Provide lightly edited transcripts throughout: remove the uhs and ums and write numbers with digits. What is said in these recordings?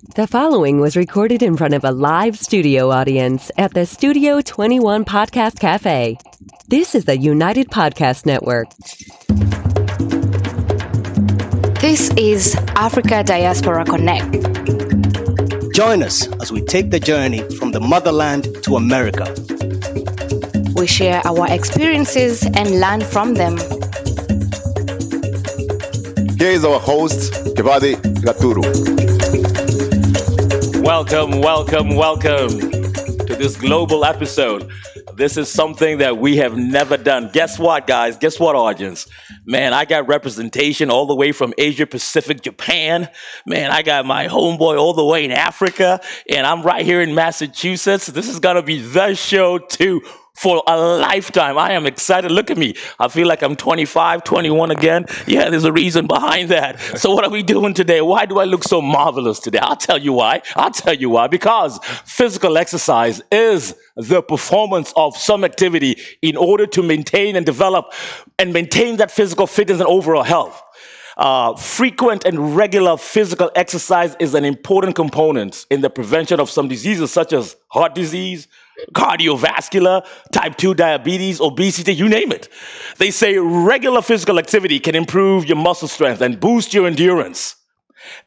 The following was recorded in front of a live studio audience at the Studio 21 Podcast Cafe. This is the United Podcast Network. This is Africa Diaspora Connect. Join us as we take the journey from the motherland to America. We share our experiences and learn from them. Here is our host, Kibathi Gaturu. Welcome to this global episode. This is something that we have never done. Guess what, guys? Guess what, audience? Man, I got representation all the way from Asia Pacific, Japan. Man, I got my homeboy all the way in Africa, and I'm right here in Massachusetts. This is going to be the show, too, for a lifetime. I am excited. Look at me. I feel like I'm 25, 21 again. Yeah, there's a reason behind that. So what are we doing today? Why do I look so marvelous today? I'll tell you why. Because physical exercise is the performance of some activity in order to maintain and develop and maintain that physical fitness and overall health. Frequent and regular physical exercise is an important component in the prevention of some diseases such as heart disease, cardiovascular, type 2 diabetes, obesity, you name it. They say regular physical activity can improve your muscle strength and boost your endurance.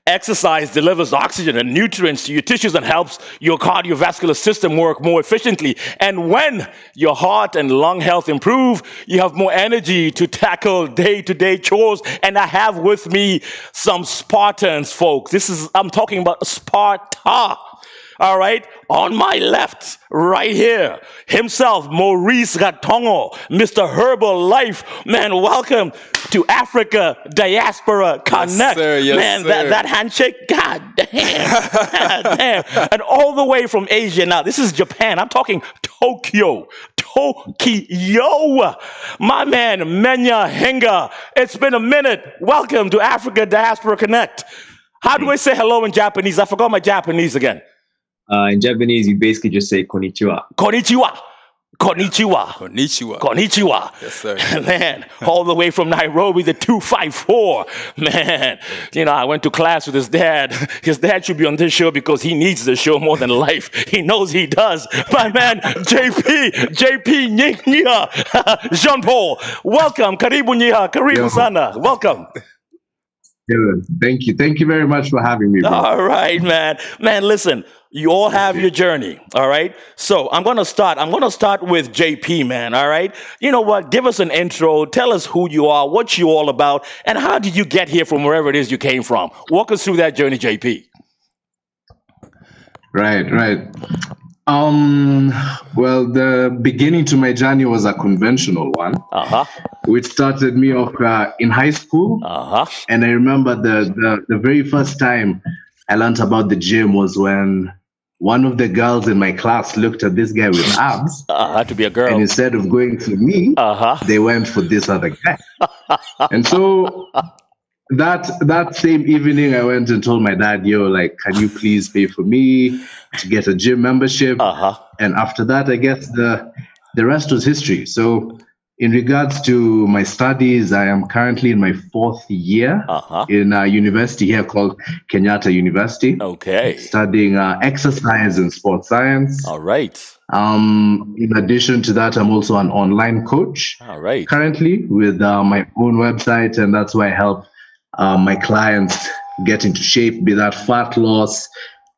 Exercise delivers oxygen and nutrients to your tissues and helps your cardiovascular system work more efficiently. And when your heart and lung health improve, you have more energy to tackle day-to-day chores. And I have with me some Spartans, folks. I'm talking about Sparta. All right, on my left, right here, himself, Maurice Gatongo, Mr. Herbal Life. Man, welcome to Africa Diaspora Connect. Yes, sir. That handshake, god damn. And all the way from Asia now, this is Japan. I'm talking Tokyo. My man, Menya Henga. It's been a minute. Welcome to Africa Diaspora Connect. How do I say hello in Japanese? I forgot my Japanese again. In Japanese, you basically just say konnichiwa. Konnichiwa. Yes, sir. Man, all the way from Nairobi to 254. Man, I went to class with his dad. His dad should be on this show because he needs the show more than life. He knows he does. My man, JP Nyingnya, Jean-Paul. Welcome. Karibu Nyiha. Karibu Sana. Welcome. Thank you very much for having me, bro. All right, man. Man, listen, you all have your journey, all right? So I'm going to start with JP, man, all right? You know what? Give us an intro. Tell us who you are, what you're all about, and how did you get here from wherever it is you came from? Walk us through that journey, JP. Right. Well, the beginning to my journey was a conventional one, which started me off in high school. And I remember the very first time I learned about the gym was when one of the girls in my class looked at this guy with abs. Had to be a girl. And instead of going to me, they went for this other guy. And so that same evening, I went and told my dad, can you please pay for me to get a gym membership? And after that, I guess the rest was history. So in regards to my studies, I am currently in my fourth year in a university here called Kenyatta University. Okay. Studying exercise and sports science. All right. In addition to that, I'm also an online coach. All right. Currently with my own website, and that's why I help my clients get into shape, be that fat loss,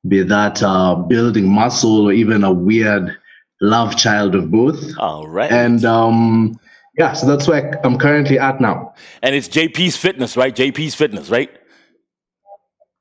be that building muscle, or even a weird love child of both. All right. And so that's where I'm currently at now. And it's JP's Fitness, right? JP's Fitness, right?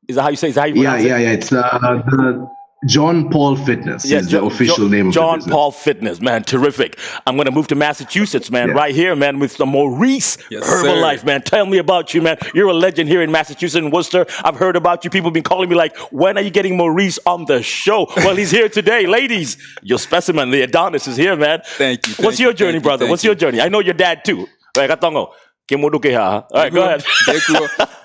Is that how you say it? Is that how you pronounce it? It's the John Paul Fitness is the official name of John the Paul Fitness, man. Terrific. I'm going to move to Massachusetts, man. Yeah. Right here, man, with the Maurice Herbalife, man. Tell me about you, man. You're a legend here in Massachusetts and Worcester. I've heard about you. People have been calling me like, when are you getting Maurice on the show? Well, he's here today. Ladies, your specimen, the Adonis is here, man. Thank you. What's your journey, brother? What's your journey? I know your dad, too. Right, Katongo. All right, go ahead.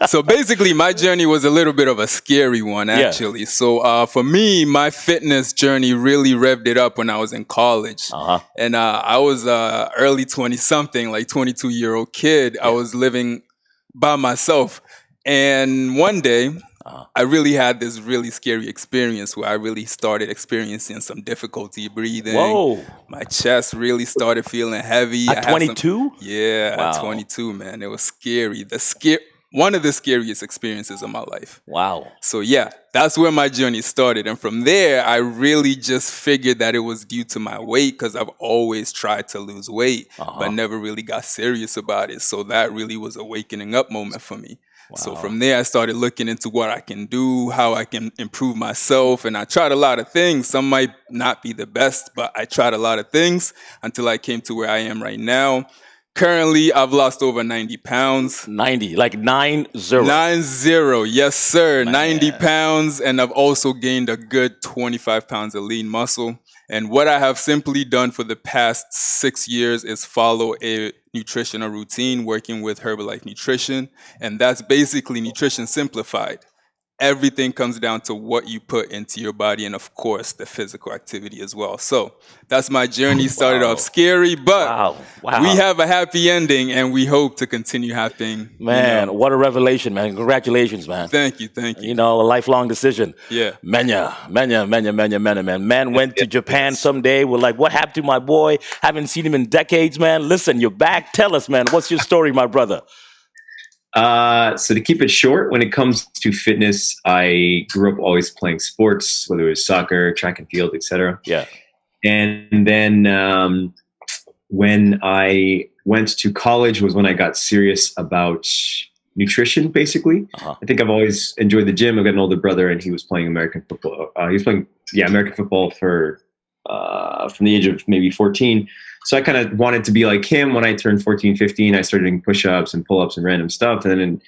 So basically, my journey was a little bit of a scary one, actually. Yeah. So for me, my fitness journey really revved it up when I was in college. And I was early 20-something, like 22-year-old kid. Yeah. I was living by myself. And one day, I really had this really scary experience where I really started experiencing some difficulty breathing. Whoa. My chest really started feeling heavy. At 22? Yeah, Wow. at 22, man. It was scary. One of the scariest experiences of my life. Wow. So yeah, that's where my journey started. And from there, I really just figured that it was due to my weight, because I've always tried to lose weight, but never really got serious about it. So that really was a wakening up moment for me. Wow. So from there, I started looking into what I can do, how I can improve myself. And I tried a lot of things. Some might not be the best, but I tried a lot of things until I came to where I am right now. Currently, I've lost over 90 pounds. 90, like 90? 90, yes, sir. Man. 90 pounds. And I've also gained a good 25 pounds of lean muscle. And what I have simply done for the past 6 years is follow a nutritional routine working with Herbalife Nutrition. And that's basically nutrition simplified. Everything comes down to what you put into your body, and of course the physical activity as well. So that's my journey. Started off scary, but we have a happy ending, and we hope to continue having. Man, what a revelation, man. Congratulations, man. Thank you. You know, a lifelong decision. Yeah. Man went to Japan someday. We're like, what happened to my boy? Haven't seen him in decades, man. Listen, you're back. Tell us, man, what's your story, my brother? So to keep it short, when it comes to fitness, I grew up always playing sports, whether it was soccer, track and field, etc. Yeah. And then when I went to college was when I got serious about nutrition, basically. I think I've always enjoyed the gym. I've got an older brother, and he was playing American football. He was playing, American football for from the age of maybe 14. So I kind of wanted to be like him. When I turned 14, 15, I started doing push-ups and pull-ups and random stuff. And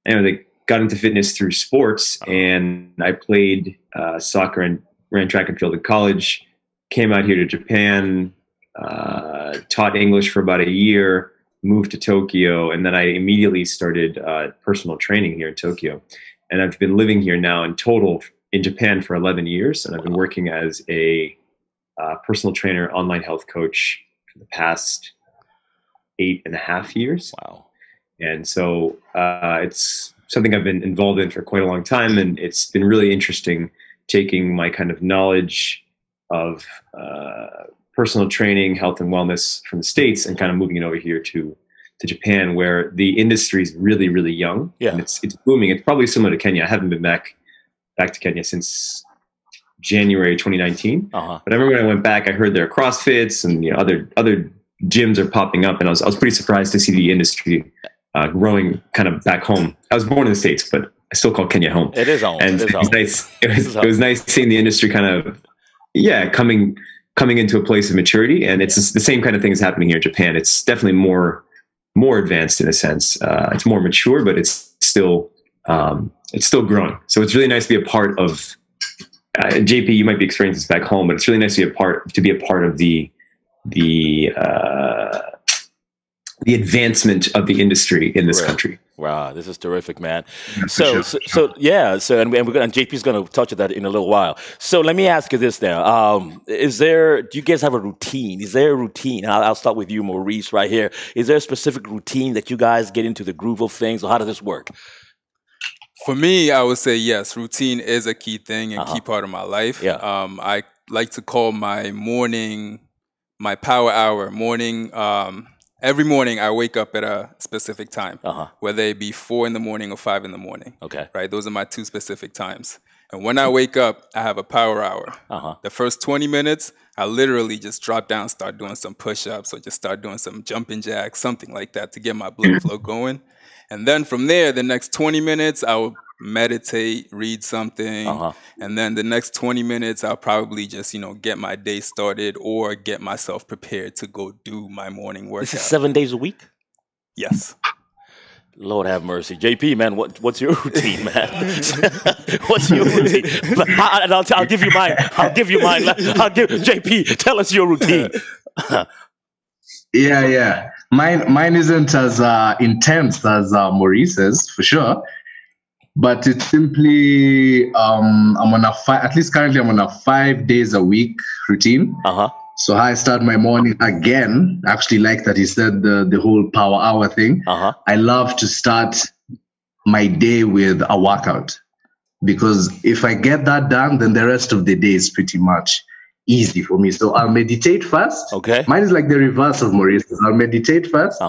then, they got into fitness through sports. And I played soccer and ran track and field in college. Came out here to Japan, taught English for about a year, moved to Tokyo, and then I immediately started personal training here in Tokyo. And I've been living here now in total in Japan for 11 years. And I've been working as a personal trainer, online health coach for the past 8.5 years. Wow. And so it's something I've been involved in for quite a long time. And it's been really interesting taking my kind of knowledge of personal training, health and wellness from the States and kind of moving it over here to Japan, where the industry is really, really young. Yeah. And it's booming. It's probably similar to Kenya. I haven't been back to Kenya since January 2019. But I remember when I went back, I heard there are CrossFits and other gyms are popping up, and I was pretty surprised to see the industry growing kind of back home. I was born in the States, but I still call Kenya home. It is home. And it was nice. It was nice seeing the industry kind of coming into a place of maturity, and it's the same kind of thing is happening here in Japan. It's definitely more advanced in a sense. It's more mature, but it's still growing. So it's really nice to be a part of. JP, you might be experiencing this back home, but it's really nice to be a part of the advancement of the industry in this country. Wow, this is terrific, man. Yeah, So and JP's going to touch on that in a little while. So let me ask you this now. Do you guys have a routine? Is there a routine? I'll start with you, Maurice, right here. Is there a specific routine that you guys get into the groove of things, or how does this work? For me, I would say yes. Routine is a key thing and key part of my life. Yeah. I like to call my morning my power hour. Every morning I wake up at a specific time, whether it be 4 in the morning or 5 in the morning. Okay. Right. Those are my 2 specific times. And when I wake up, I have a power hour. The first 20 minutes, I literally just drop down, start doing some push-ups, or just start doing some jumping jacks, something like that, to get my blood flow going. And then from there, the next 20 minutes, I will meditate, read something. And then the next 20 minutes, I'll probably just, get my day started or get myself prepared to go do my morning workout. This is 7 days a week? Yes. Lord have mercy. JP, man, what's your routine, man? What's your routine? I'll give you mine. JP, tell us your routine. Yeah. Mine isn't as intense as Maurice's, for sure. But it's simply I'm on at least currently I'm on a 5 days a week routine. So I start my morning again. I actually like that he said the whole power hour thing. I love to start my day with a workout. because if I get that done, then the rest of the day is pretty much easy for me. So I'll meditate first. Okay. Mine is like the reverse of Maurice's. I'll meditate first.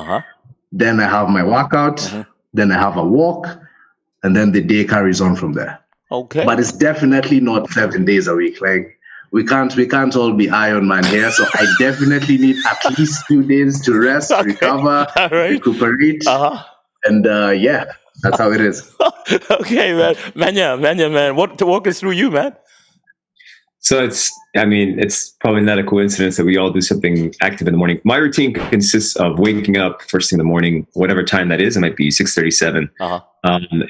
Then I have my workout. Then I have a walk. And then the day carries on from there. Okay. But it's definitely not 7 days a week. Like we can't all be Iron Man here. So I definitely need at least 2 days to rest, recover, recuperate. And yeah, that's how it is. Okay, man. Manya, man. Walk us through you, man. So it's probably not a coincidence that we all do something active in the morning. My routine consists of waking up first thing in the morning, whatever time that is. It might be 6:37.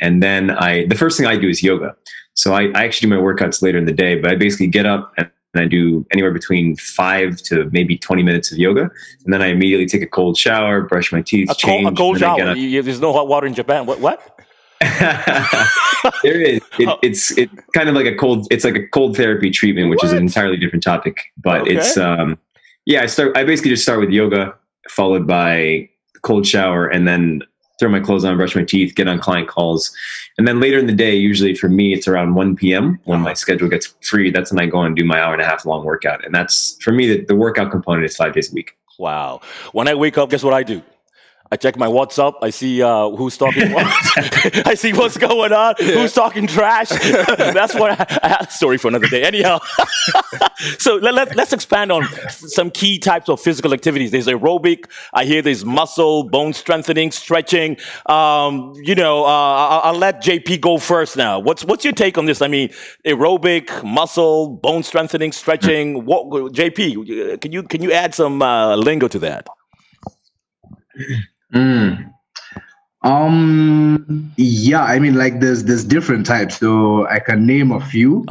And then the first thing I do is yoga. So I actually do my workouts later in the day, but I basically get up and I do anywhere between 5 to maybe 20 minutes of yoga. And then I immediately take a cold shower, brush my teeth, change. A cold shower? There's no hot water in Japan. What? There is. It's kind of like it's like a cold therapy treatment, which is an entirely different topic. But it's I basically just start with yoga, followed by cold shower, and then throw my clothes on, brush my teeth, get on client calls. And then later in the day, usually for me, it's around 1 p.m. when my schedule gets free. That's when I go and do my 1.5 hour long workout. And that's, for me, the workout component is 5 days a week. Wow. When I wake up, guess what I do? I check my WhatsApp. I see who's talking. I see what's going on. Yeah. Who's talking trash. That's what I have a story for another day. Anyhow, so let's expand on some key types of physical activities. There's aerobic. I hear there's muscle, bone strengthening, stretching. I'll let JP go first now. What's your take on this? I mean, aerobic, muscle, bone strengthening, stretching. JP, can you add some lingo to that? Yeah, I mean, like there's different types, so I can name a few.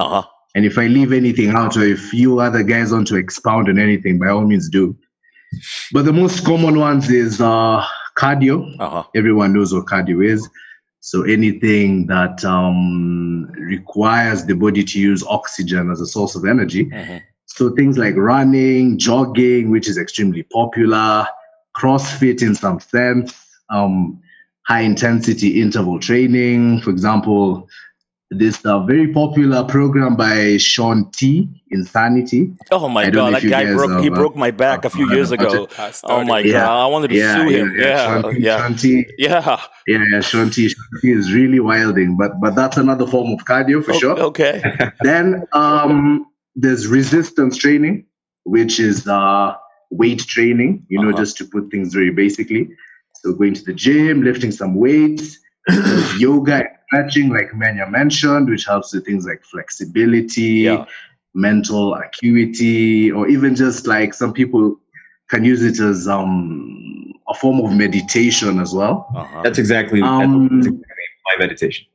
And if I leave anything out, or if you other guys want to expound on anything, by all means do. But the most common ones is cardio. Everyone knows what cardio is. So anything that requires the body to use oxygen as a source of energy. So things like running, jogging, which is extremely popular, CrossFit in some sense, high intensity interval training. For example, this very popular program by Sean T, Insanity. Oh my God, that guy broke my back a few years ago. Oh my God, I wanted to sue him. Sean T. Sean T is really wilding, but that's another form of cardio for sure. Okay. Then there's resistance training, which is weight training, just to put things very basically. So going to the gym, lifting some weights, yoga and stretching, like Manya mentioned, which helps with things like flexibility, mental acuity, or even just like some people can use it as a form of meditation as well. That's exactly my meditation.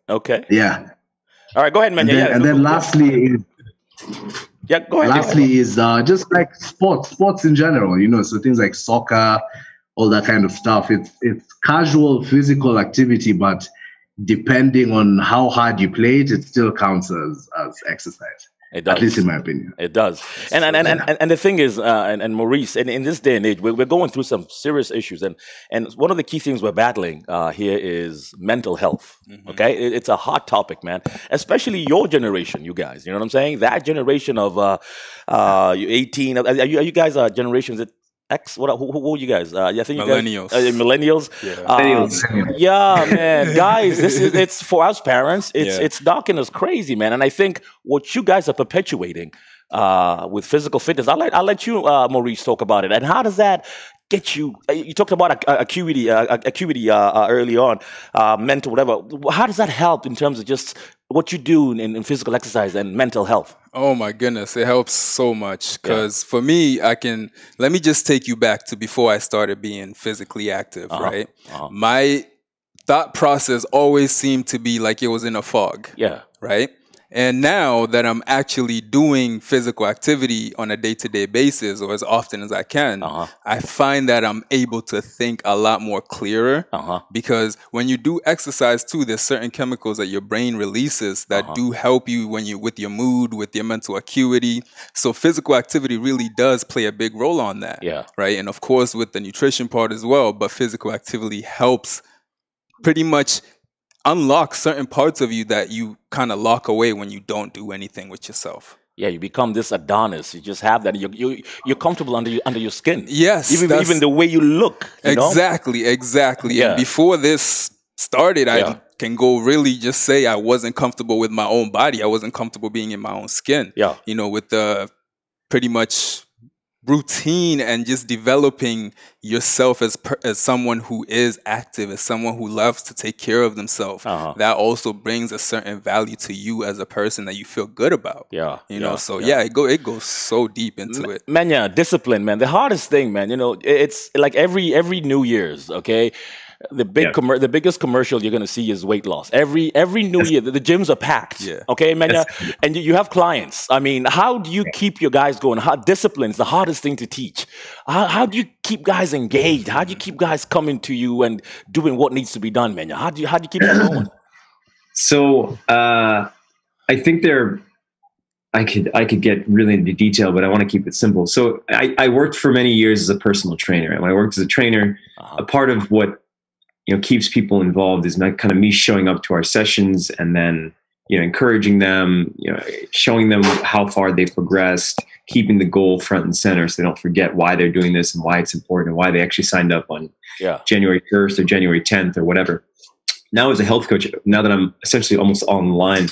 Okay. Yeah. All right, go ahead, Manya. And then lastly go ahead. Lastly is just like sports in general, so things like soccer, all that kind of stuff. It's casual physical activity, but depending on how hard you play it still counts as exercise. It does. At least in my opinion. It does. And the thing is, and Maurice, in this day and age, we're going through some serious issues. And one of the key things we're battling here is mental health. Okay? It's a hot topic, man. Especially your generation, you guys. You know what I'm saying? That generation of 18. Are you guys generations X? Who are you guys? I think millennials. Millennials. Yeah, man, guys, it's for us parents. It's knocking us crazy, man. And I think what you guys are perpetuating with physical fitness, I'll let you, Maurice, talk about it. And how does that get you? You talked about acuity early on, mental, whatever. How does that help in terms of just what you do in physical exercise and mental health? Oh my goodness, it helps so much because for me, let me just take you back to before I started being physically active, right? My thought process always seemed to be like it was in a fog. Yeah. Right? And now that I'm actually doing physical activity on a day-to-day basis, or as often as I can, I find that I'm able to think a lot more clearer. Because when you do exercise too, there's certain chemicals that your brain releases that do help you with your mood, with your mental acuity. So physical activity really does play a big role on that. Yeah. Right. And of course with the nutrition part as well, but physical activity helps pretty much unlock certain parts of you that you kind of lock away when you don't do anything with yourself. Yeah, you become this Adonis. You just have that. You're comfortable under your skin. Yes, even the way you look. Exactly. Yeah. And before this started, Yeah. I can go really just say I wasn't comfortable with my own body. I wasn't comfortable being in my own skin. Yeah. With the pretty much routine and just developing yourself as someone who is active, as someone who loves to take care of themselves. That also brings a certain value to you as a person that you feel good about. Yeah. It goes so deep into it. Man, yeah, discipline, man. The hardest thing, man, it's like every New Year's, okay? The biggest commercial you're gonna see is weight loss. Every New Year, the gyms are packed. Yeah. Okay, man, and you have clients. I mean, how do you keep your guys going? Discipline's the hardest thing to teach. How do you keep guys engaged? How do you keep guys coming to you and doing what needs to be done, man? How do you keep that going? So I think I could get really into detail, but I want to keep it simple. So I worked for many years as a personal trainer, and when I worked as a trainer, a part of what keeps people involved is kind of me showing up to our sessions and then encouraging them, showing them how far they've progressed, keeping the goal front and center so they don't forget why they're doing this and why it's important and why they actually signed up on January 1st or January 10th or whatever. Now as a health coach, now that I'm essentially almost on the line,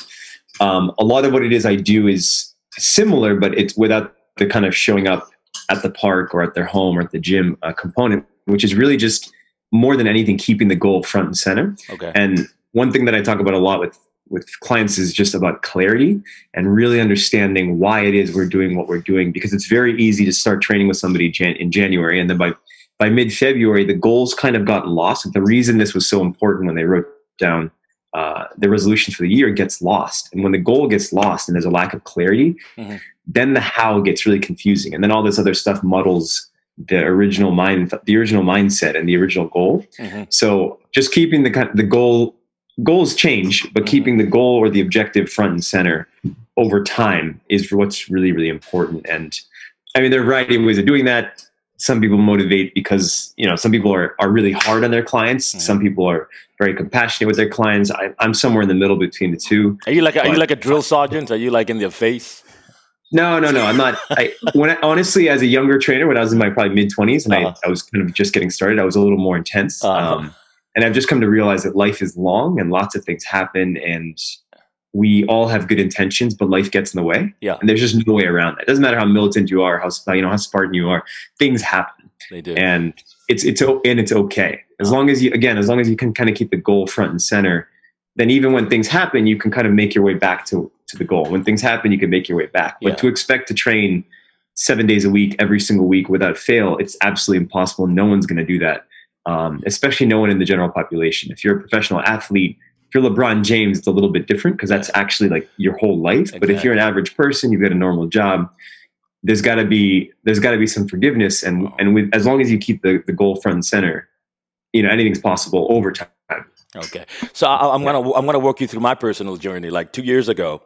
a lot of what it is I do is similar, but it's without the kind of showing up at the park or at their home or at the gym component, which is really just more than anything keeping the goal front and center. Okay. And one thing that I talk about a lot with clients is just about clarity and really understanding why it is we're doing what we're doing, because it's very easy to start training with somebody in January, and then by mid-February the goals kind of got lost. The reason this was so important when they wrote down the resolutions for the year gets lost. And when the goal gets lost and there's a lack of clarity, then the how gets really confusing. And then all this other stuff muddles the original mindset and the original goal. So just keeping the goals change, but keeping the goal or the objective front and center over time is what's really, really important. And I mean, there are a variety of ways of doing that. Some people motivate because, some people are really hard on their clients. Some people are very compassionate with their clients. I'm somewhere in the middle between the two. Are you like a drill sergeant? Are you like in their face? No, I'm not. Honestly, as a younger trainer, when I was in my probably mid-20s and I was kind of just getting started, I was a little more intense. And I've just come to realize that life is long and lots of things happen, and we all have good intentions, but life gets in the way. Yeah. And there's just no way around that. It doesn't matter how militant you are, how Spartan you are, things happen. They do. And it's okay. As long as you can kind of keep the goal front and center, then even when things happen, you can kind of make your way back to the goal. When things happen, you can make your way back. But to expect to train 7 days a week, every single week without fail, it's absolutely impossible. No one's going to do that, especially no one in the general population. If you're a professional athlete, if you're LeBron James, it's a little bit different because that's actually like your whole life. Exactly. But if you're an average person, you've got a normal job, there's got to be some forgiveness. And as long as you keep the goal front and center, anything's possible over time. Okay, so I'm gonna walk you through my personal journey. Like 2 years ago,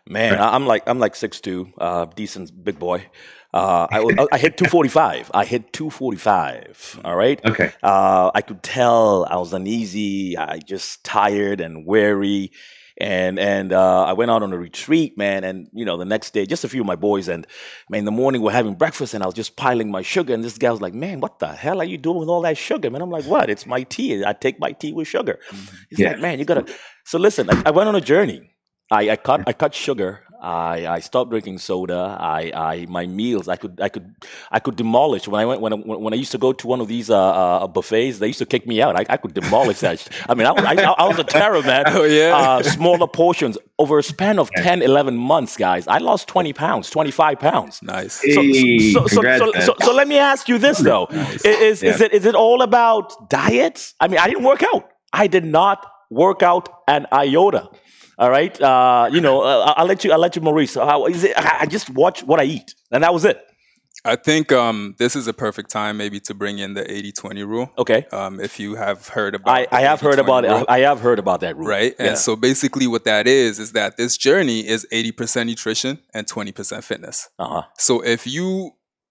man, right. I'm like 6'2", decent big boy. I hit 245. I hit 245. All right. Okay. I could tell I was uneasy. I just tired and weary. And I went out on a retreat, man. And, the next day, just a few of my boys. And, man, in the morning, we're having breakfast, and I was just piling my sugar. And this guy was like, man, what the hell are you doing with all that sugar, man? I'm like, what? It's my tea. I take my tea with sugar. He's like, man, you got to. So, listen, I went on a journey. I cut sugar. I stopped drinking soda. My meals I could demolish when I used to go to one of these buffets. They used to kick me out. I could demolish that. I mean, I was a terror, man. Oh yeah. Smaller portions over a span of 10, 11 months, guys. I lost 20 pounds, 25 pounds. Nice. So let me ask you this though: nice. Is it all about diets? I mean, I didn't work out. I did not work out an iota. All right, I'll let you, Maurice. How is it? I just watch what I eat, and that was it. I think this is a perfect time maybe to bring in the 80-20 rule. Okay. If you have heard about I have heard about it. I have heard about that rule. Right. Yeah. And so basically what that is that this journey is 80% nutrition and 20% fitness. So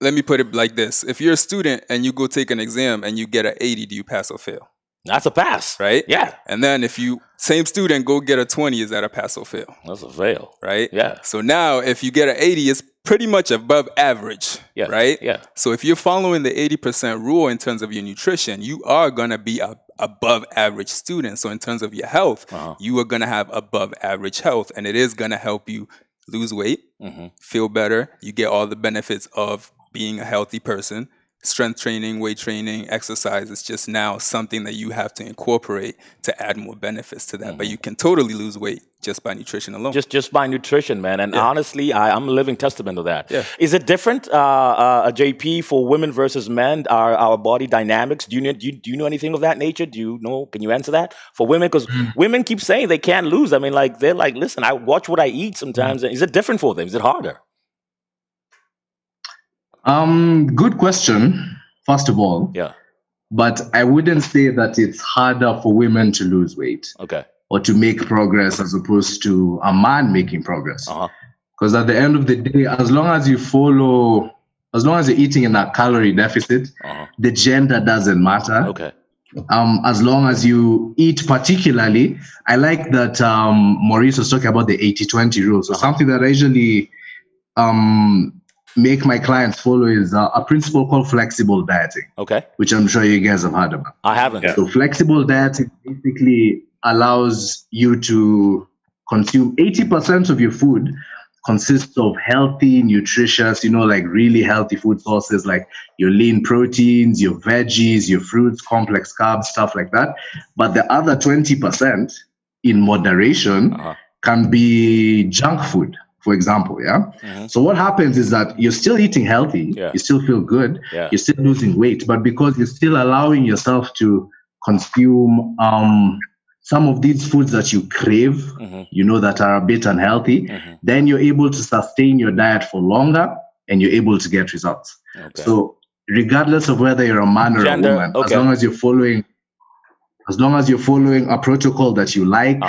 let me put it like this. If you're a student and you go take an exam and you get an 80, do you pass or fail? That's a pass. Right? Yeah. And then if you, same student, go get a 20, is that a pass or fail? That's a fail. Right? Yeah. So now if you get an 80, it's pretty much above average. Yeah. Right? Yeah. So if you're following the 80% rule in terms of your nutrition, you are going to be a above average student. So in terms of your health, you are going to have above average health, and it is going to help you lose weight, feel better. You get all the benefits of being a healthy person. Strength training, weight training, exercise is just now something that you have to incorporate to add more benefits to that. But you can totally lose weight just by nutrition alone. Just by nutrition, man. And honestly, I'm a living testament to that. Yeah. Is it different, a JP, for women versus men? Our body dynamics? Do you know anything of that nature? Do you know? Can you answer that for women? Because women keep saying they can't lose. I mean, like they're like, listen, I watch what I eat sometimes. Is it different for them? Is it harder? Good question, first of all. Yeah. But I wouldn't say that it's harder for women to lose weight. Okay. Or to make progress as opposed to a man making progress. Because at the end of the day, as long as you're eating in a calorie deficit, the gender doesn't matter. Okay. As long as you eat particularly, I like that Maurice was talking about the 80-20 rule. So something that I usually make my clients follow is a principle called flexible dieting. Okay. Which I'm sure you guys have heard about. I haven't. So flexible dieting basically allows you to consume 80% of your food consists of healthy, nutritious, like really healthy food sources, like your lean proteins, your veggies, your fruits, complex carbs, stuff like that. But the other 20% in moderation can be junk food, for example. So what happens is that you're still eating healthy, you still feel good, you're still losing weight, but because you're still allowing yourself to consume some of these foods that you crave, that are a bit unhealthy, then you're able to sustain your diet for longer and you're able to get results. Okay. So regardless of whether you're a man or a woman, as long as you're following a protocol that you like,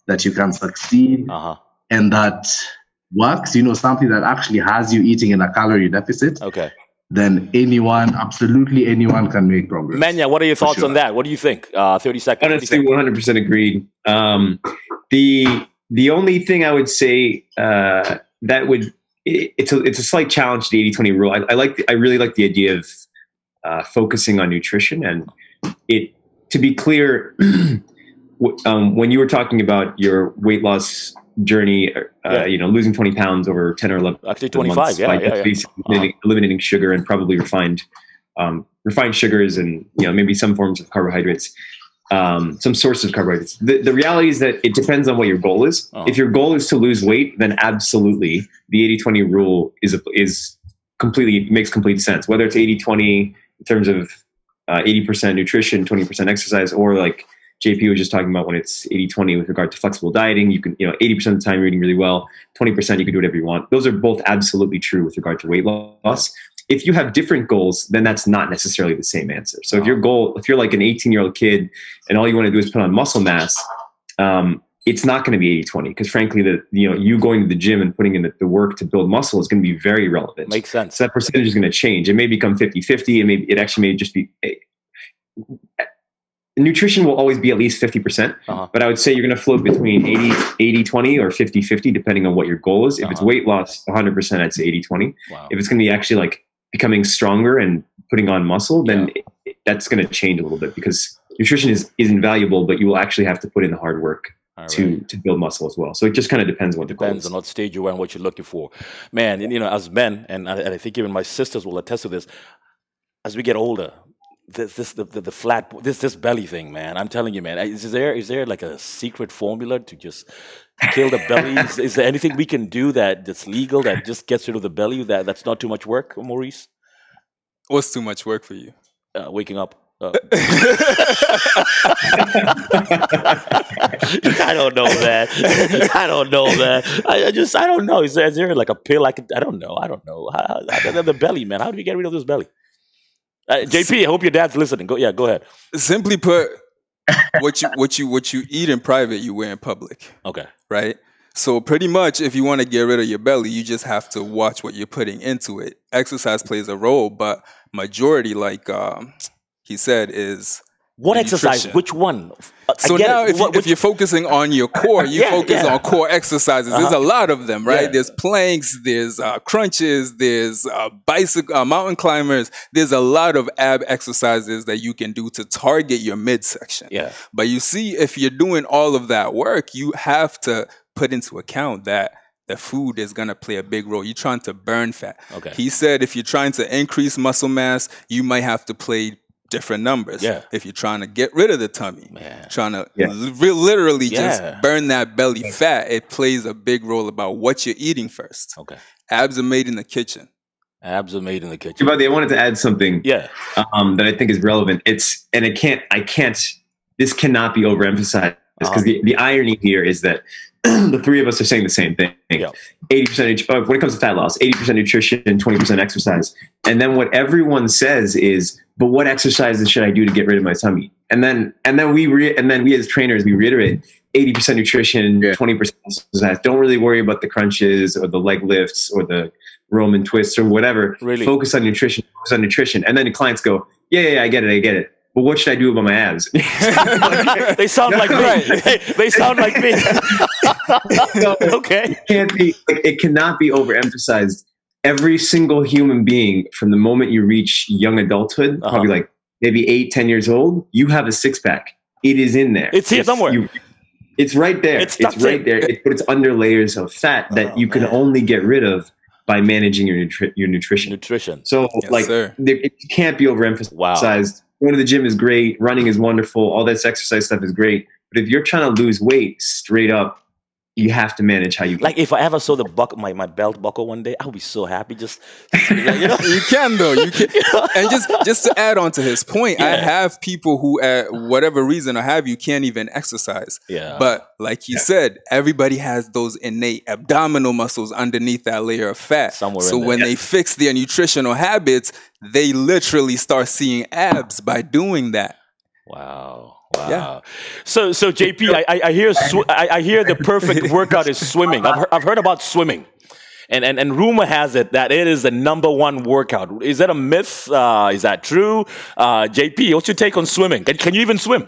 that you can succeed, and that works, something that actually has you eating in a calorie deficit, then absolutely anyone can make progress. Manya, what are your thoughts on that? What do you think? 30 seconds. Honestly, 100% agreed. The only thing I would say it's a slight challenge to the 80-20 rule. I really like the idea of focusing on nutrition, and to be clear, when you were talking about your weight loss journey, losing 20 pounds over 10 or 11 actually 25 months by basically eliminating sugar and probably refined sugars and maybe some forms of carbohydrates, some sources of carbohydrates. The reality is that it depends on what your goal is. If your goal is to lose weight, then absolutely the 80-20 rule makes complete sense. Whether it's 80-20 in terms of 80% nutrition, 20% exercise, or like JP was just talking about when it's 80-20 with regard to flexible dieting, you can, 80% of the time you're eating really well, 20% you can do whatever you want. Those are both absolutely true with regard to weight loss. If you have different goals, then that's not necessarily the same answer. So if you're like an 18-year-old kid and all you want to do is put on muscle mass, it's not going to be 80-20 because frankly, you going to the gym and putting in the work to build muscle is going to be very relevant. Makes sense. So that percentage is going to change. It may become 50-50. It actually may just be... Nutrition will always be at least 50%, but I would say you're going to float between 80-20 or 50-50, depending on what your goal is. If it's weight loss, 100%, I'd say 80-20. Wow. If it's going to be actually like becoming stronger and putting on muscle, then that's going to change a little bit because nutrition is invaluable, but you will actually have to put in the hard work to build muscle as well. So it just kind of depends what the goal is. Depends on what stage you are and what you're looking for. Man, as men, and I think even my sisters will attest to this, as we get older, this belly thing, man. I'm telling you, man. Is there like a secret formula to just kill the belly? Is there anything we can do that's legal that just gets rid of the belly? That's not too much work, Maurice? What's too much work for you? Waking up. I don't know, man. I don't know. Is there like a pill I don't know. The belly, man. How do we get rid of this belly? JP, I hope your dad's listening. Go ahead. Simply put, what you eat in private, you wear in public. Okay. Right? So pretty much, if you want to get rid of your belly, you just have to watch what you're putting into it. Exercise plays a role, but majority, like he said, is What exercise? nutrition. Which one? So now, if you're focusing on your core, you focus on core exercises. There's a lot of them, right? There's planks, there's crunches, there's bicycle, mountain climbers. There's a lot of ab exercises that you can do to target your midsection. Yeah. But you see, if you're doing all of that work, you have to put into account that the food is going to play a big role. You're trying to burn fat. Okay. He said if you're trying to increase muscle mass, you might have to play different numbers. Yeah. If you're trying to get rid of the tummy, trying to literally just Yeah. burn that belly fat, it plays a big role about what you're eating first. Okay. Abs are made in the kitchen. Abs are made in the kitchen. Kibathi, I wanted to add something Yeah. that I think is relevant. This cannot be overemphasized because the irony here is that the three of us are saying the same thing. Yeah. 80% when it comes to fat loss, 80% nutrition, 20% exercise. And then what everyone says is, but what exercises should I do to get rid of my tummy? And then we as trainers, we reiterate 80% nutrition, 20% exercise. Don't really worry about the crunches or the leg lifts or the Roman twists or whatever. Really? Focus on nutrition. And then the clients go, yeah, I get it. But what should I do about my abs? They sound like me. They sound like me. Okay. It cannot be overemphasized. Every single human being, from the moment you reach young adulthood, probably like maybe 8-10 years old, you have a six-pack. It is in there. It's here somewhere. It's right there. It's right there. But it's under layers of fat that you can only get rid of by managing your nutrition. So it can't be overemphasized. Wow. Going to the gym is great. Running is wonderful. All this exercise stuff is great. But if you're trying to lose weight straight up, you have to manage how you like. If I ever saw my belt buckle one day, I would be so happy. Just you can though. You can. And just to add on to his point, I have people who, at whatever reason or have you, can't even exercise. Yeah. But like he said, everybody has those innate abdominal muscles underneath that layer of fat. Somewhere so in there. when they fix their nutritional habits, they literally start seeing abs by doing that. Wow. Yeah. So JP, I hear the perfect workout is swimming. I've heard about swimming, and rumor has it that it is the number one workout. Is that a myth? Is that true? JP, what's your take on swimming? Can you even swim?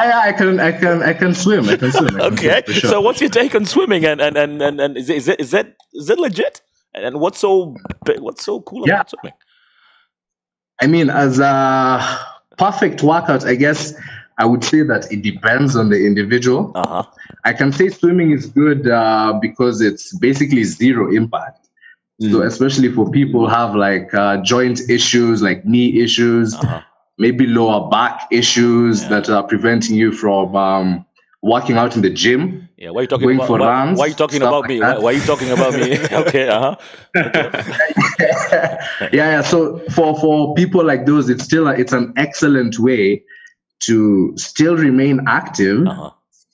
I can swim. Okay. For sure. So what's your take on swimming? And is it legit? And what's so cool about swimming? I mean, as a perfect workout, I guess I would say that it depends on the individual. I can say swimming is good because it's basically zero impact. So especially for people who have like joint issues, like knee issues, maybe lower back issues that are preventing you from working out in the gym. Yeah, why are you talking going about for runs? Why are you talking about like me? that. Why are you talking about me? Okay, Yeah. So for people like those, it's an excellent way to still remain active,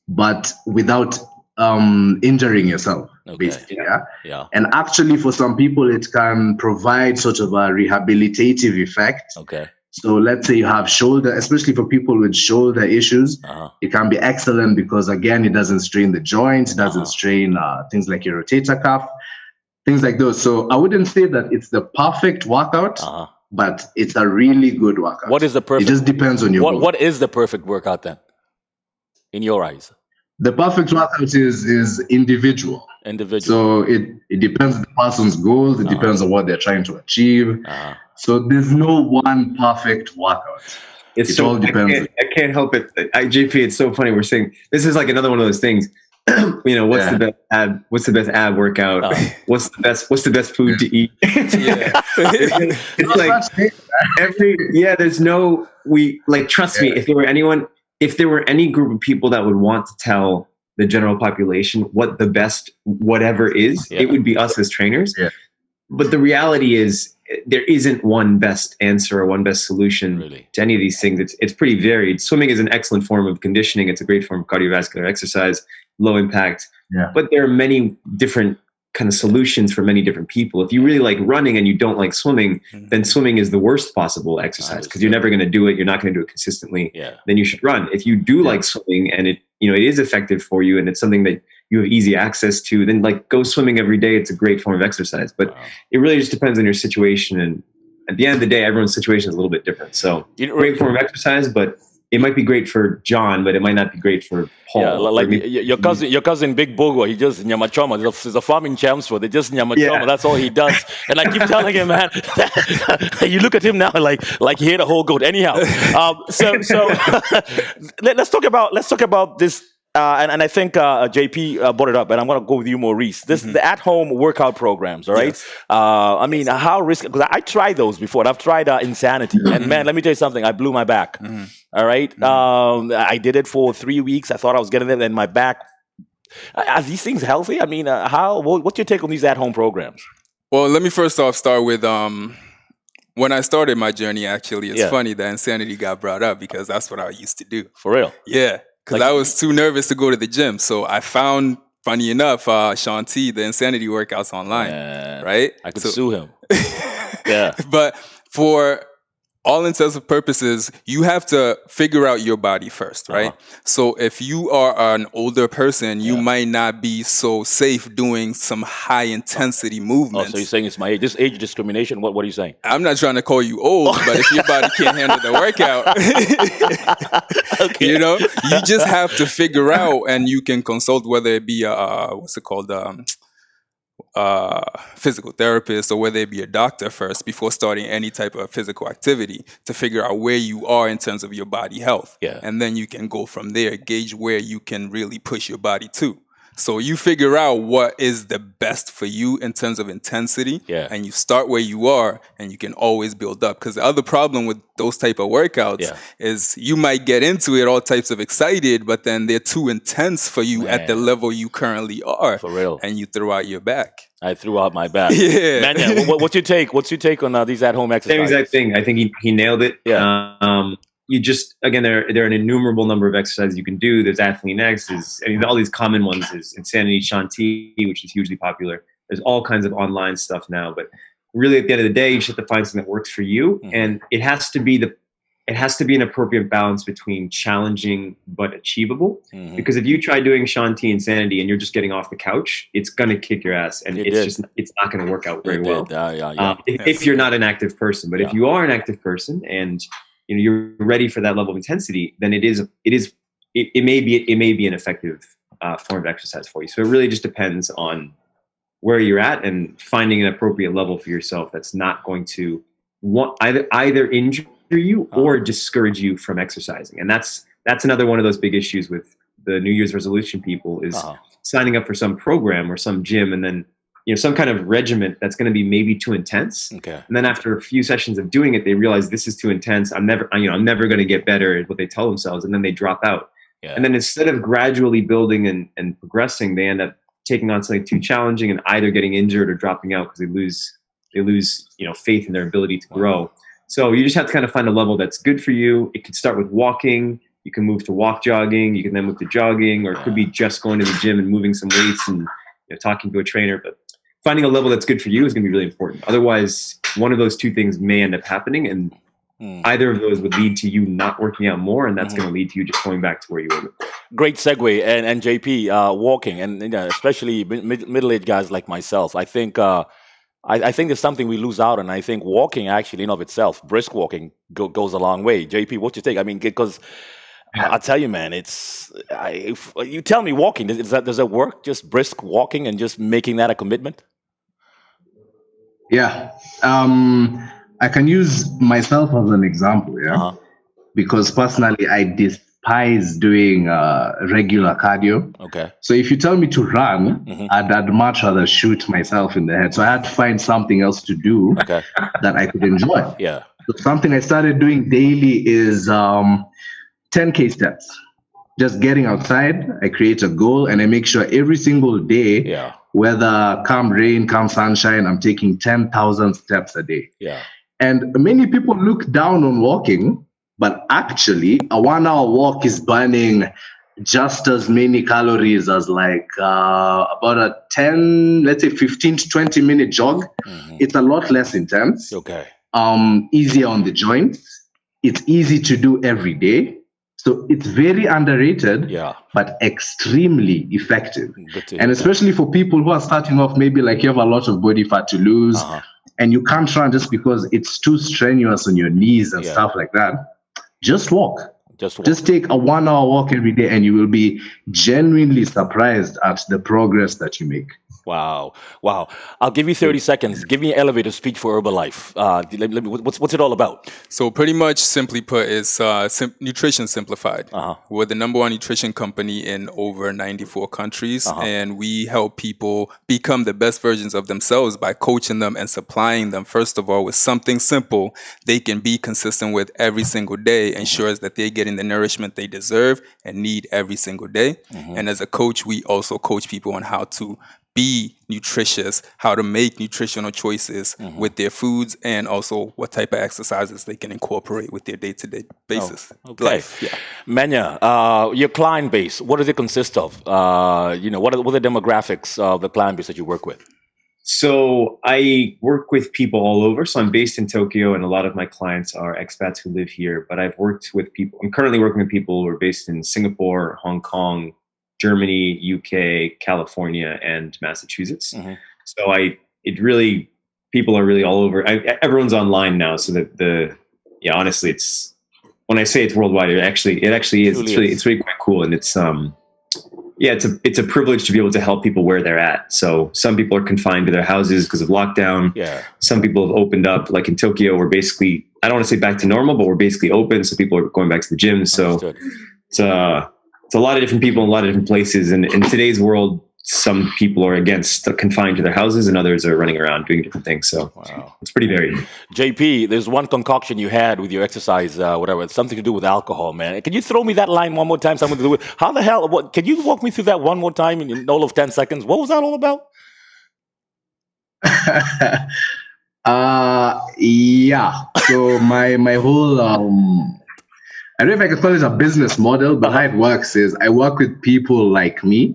but without injuring yourself. Basically, yeah. And actually, for some people, it can provide sort of a rehabilitative effect. Okay. So let's say you have shoulder, especially for people with shoulder issues, it can be excellent because, again, it doesn't strain the joints, it doesn't strain things like your rotator cuff, things like those. So I wouldn't say that it's the perfect workout, but it's a really good workout. What is the perfect? It just depends on your goal. What is the perfect workout then, in your eyes? The perfect workout is individual. So it depends on the person's goals. It depends on what they're trying to achieve. So there's no one perfect workout. It all depends. I can't help it. JP, it's so funny. We're saying this is like another one of those things. What's the best ab workout? What's the best food to eat? It's like trust me, if there were any group of people that would want to tell the general population what the best whatever is, it would be us as trainers. Yeah. But the reality is there isn't one best answer or one best solution to any of these things. It's pretty varied. Swimming is an excellent form of conditioning. It's a great form of cardiovascular exercise, low impact. Yeah. But there are many different kind of solutions for many different people. If you really like running and you don't like swimming, then swimming is the worst possible exercise because you're never going to do it. You're not going to do it consistently. Then you should run. If you do like swimming and it is effective for you and it's something that you have easy access to, then like go swimming every day. It's a great form of exercise, but it really just depends on your situation and at the end of the day, everyone's situation is a little bit different. So great form of exercise, but it might be great for John, but it might not be great for Paul. Yeah, like your cousin Big Bogo, he just nyamachoma. He's a farming Chelmsford. They just nyamachoma. Yeah. That's all he does. And I keep telling him, man, you look at him now like he hit a whole goat. Anyhow, so let's talk about this. And I think JP brought it up, and I'm going to go with you, Maurice. The at-home workout programs, all right? Yes. I mean, how risky? Because I tried those before. And I've tried Insanity, and man, let me tell you something. I blew my back. All right, I did it for 3 weeks. I thought I was getting it, and my back. Are these things healthy? I mean, what's your take on these at-home programs? Well, let me first off start with when I started my journey. Actually, it's funny that Insanity got brought up because that's what I used to do. For real? Yeah. Because I was too nervous to go to the gym. So I found, funny enough, Shanti, the Insanity workouts online, right? I could sue him. Yeah. But for all intents and purposes, you have to figure out your body first, right? So if you are an older person, you might not be so safe doing some high intensity movements. So you're saying it's my age? This age discrimination? What are you saying? I'm not trying to call you old, but if your body can't handle the workout, you know, you just have to figure out, and you can consult whether it be physical therapist or whether it be a doctor first before starting any type of physical activity to figure out where you are in terms of your body health. Yeah. And then you can go from there, gauge where you can really push your body to. So you figure out what is the best for you in terms of intensity, and you start where you are, and you can always build up. Because the other problem with those type of workouts is you might get into it all types of excited, but then they're too intense for you at the level you currently are. For real. And you throw out your back. I threw out my back. Yeah. Man, what's your take? What's your take on these at-home exercises? Same exact thing. I think he nailed it. Yeah. You just, again, there are an innumerable number of exercises you can do. There's Athlete X, all these common ones is Insanity, Shanti, which is hugely popular. There's all kinds of online stuff now, but really at the end of the day, you just have to find something that works for you. And it has to be an appropriate balance between challenging but achievable. Because if you try doing Shanti Insanity and you're just getting off the couch, it's gonna kick your ass, and it's not gonna work out very well. If you're not an active person. But if you are an active person and you're ready for that level of intensity, then it may be an effective form of exercise for you. So it really just depends on where you're at and finding an appropriate level for yourself that's not going to either injure you or discourage you from exercising. And that's another one of those big issues with the New Year's resolution people is signing up for some program or some gym and then some kind of regimen that's going to be maybe too intense. Okay. And then after a few sessions of doing it, they realize this is too intense. I'm never going to get better at what they tell themselves. And then they drop out. Yeah. And then instead of gradually building and progressing, they end up taking on something too challenging and either getting injured or dropping out because they lose faith in their ability to grow. So you just have to kind of find a level that's good for you. It could start with walking. You can move to walk jogging. You can then move to jogging, or it could be just going to the gym and moving some weights and talking to a trainer. But finding a level that's good for you is going to be really important. Otherwise, one of those two things may end up happening, and either of those would lead to you not working out more, and that's going to lead to you just going back to where you were before. Great segue. And JP, walking, and especially middle-aged guys like myself, I think there's something we lose out on. I think walking actually in of itself, brisk walking, goes a long way. JP, what do you think? I mean, because I'll tell you, man, if you tell me walking, does that work? Just brisk walking and just making that a commitment? Yeah. I can use myself as an example, because personally I despise doing regular cardio. Okay. So if you tell me to run, I'd much rather shoot myself in the head. So I had to find something else to do that I could enjoy. Yeah. So something I started doing daily is 10K steps. Just getting outside, I create a goal and I make sure every single day, whether come rain, come sunshine, I'm taking 10,000 steps a day. Yeah. And many people look down on walking, but actually a 1 hour walk is burning just as many calories as like about a 15 to 20 minute jog. It's a lot less intense. Okay. Easier on the joints. It's easy to do every day. So it's very underrated, but extremely effective. And especially for people who are starting off, maybe like you have a lot of body fat to lose, and you can't run just because it's too strenuous on your knees and stuff like that, just walk. Just take a 1 hour walk every day, and you will be genuinely surprised at the progress that you make. Wow. I'll give you 30 seconds. Give me an elevator speech for Herbalife. What's it all about? So pretty much, simply put, is nutrition simplified. We're the number one nutrition company in over 94 countries, and we help people become the best versions of themselves by coaching them and supplying them, first of all, with something simple they can be consistent with every single day, ensures that they're getting the nourishment they deserve and need every single day. And as a coach, we also coach people on how to be nutritious, how to make nutritional choices with their foods, and also what type of exercises they can incorporate with their day-to-day basis. Life. Yeah. Menya, your client base, what does it consist of? What are the demographics of the client base that you work with? So I work with people all over. So I'm based in Tokyo, and a lot of my clients are expats who live here. But I'm currently working with people who are based in Singapore, Hong Kong, Germany, UK, California, and Massachusetts. So people are really all over. Everyone's online now, so that honestly, it's, when I say it's worldwide, it actually is. It's really quite cool, and it's it's a privilege to be able to help people where they're at. So some people are confined to their houses because of lockdown. Some people have opened up, like in Tokyo, we're basically, I don't want to say back to normal, but we're basically open, so people are going back to the gym. So it's a lot of different people in a lot of different places. And in today's world, some people are confined to their houses, and others are running around doing different things. So it's pretty varied. JP, there's one concoction you had with your exercise, whatever. It's something to do with alcohol, man. Can you throw me that line one more time? Something to do with, how the hell? Can you walk me through that one more time in all of 10 seconds? What was that all about? So my whole I don't know if I can call it a business model, but how it works is I work with people like me.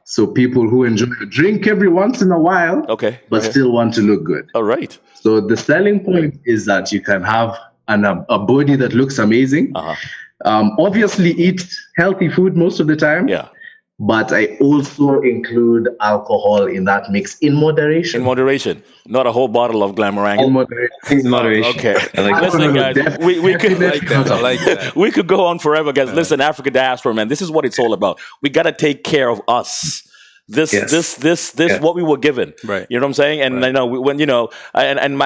So people who enjoy a drink every once in a while, but still want to look good. All right. So the selling point is that you can have a body that looks amazing. Obviously eat healthy food most of the time. But I also include alcohol in that mix in moderation. In moderation, not a whole bottle of Glamourang. In moderation. Okay. Listen, guys, we could go on forever, guys. Listen, Africa Diaspora, man, this is what it's all about. We got to take care of us. This what we were given. Right. You know what I'm saying? And I know and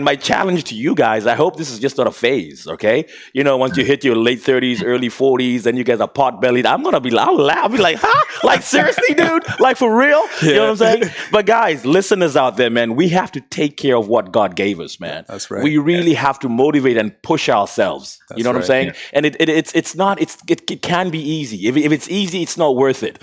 my challenge to you guys, I hope this is just not a phase, okay? Once you hit your late 30s, early 40s, then you guys are pot-bellied. I'll laugh. I'll be like, huh? Like, seriously, dude? Like, for real? You know what I'm saying? But guys, listeners out there, man, we have to take care of what God gave us, man. That's right. We really have to motivate and push ourselves. You know what I'm saying? Yeah. And it can be easy. If it's easy, it's not worth it.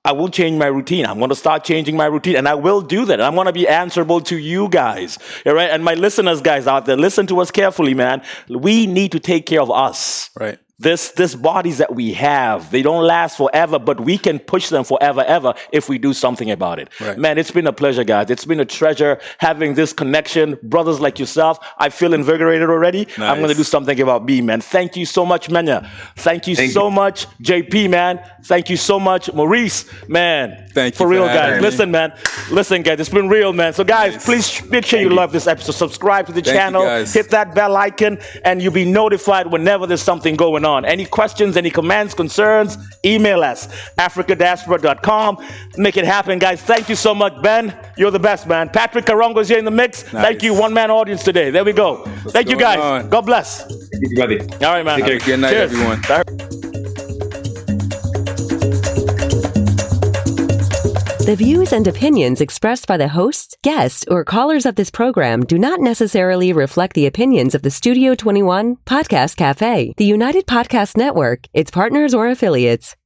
I will change my routine. I'm going to start changing my routine, and I will do that. I'm going to be answerable to you guys, all right? And my listeners, guys out there, listen to us carefully, man. We need to take care of us. Right. This bodies that we have, they don't last forever, but we can push them forever, ever if we do something about it. Right. Man, it's been a pleasure, guys. It's been a treasure having this connection. Brothers like yourself, I feel invigorated already. Nice. I'm going to do something about me, man. Thank you so much, Menya. Thank you so much, JP, man. Thank you so much, Maurice, man. Thank you for real, guys. Listen, man. Listen, guys. It's been real, man. So, guys, please make sure you love this episode. Subscribe to the channel. Hit that bell icon, and you'll be notified whenever there's something going on. Any questions, any comments, concerns, email us, africadiaspora.com. Make it happen, guys. Thank you so much, Ben. You're the best, man. Patrick Karongo's here in the mix. Nice. Thank you, one-man audience today. There we go. Thank you, guys. On? God bless. Thank you, buddy. All right, man. Good night, everyone. The views and opinions expressed by the hosts, guests, or callers of this program do not necessarily reflect the opinions of the Studio 21 Podcast Cafe, the United Podcast Network, its partners, or affiliates.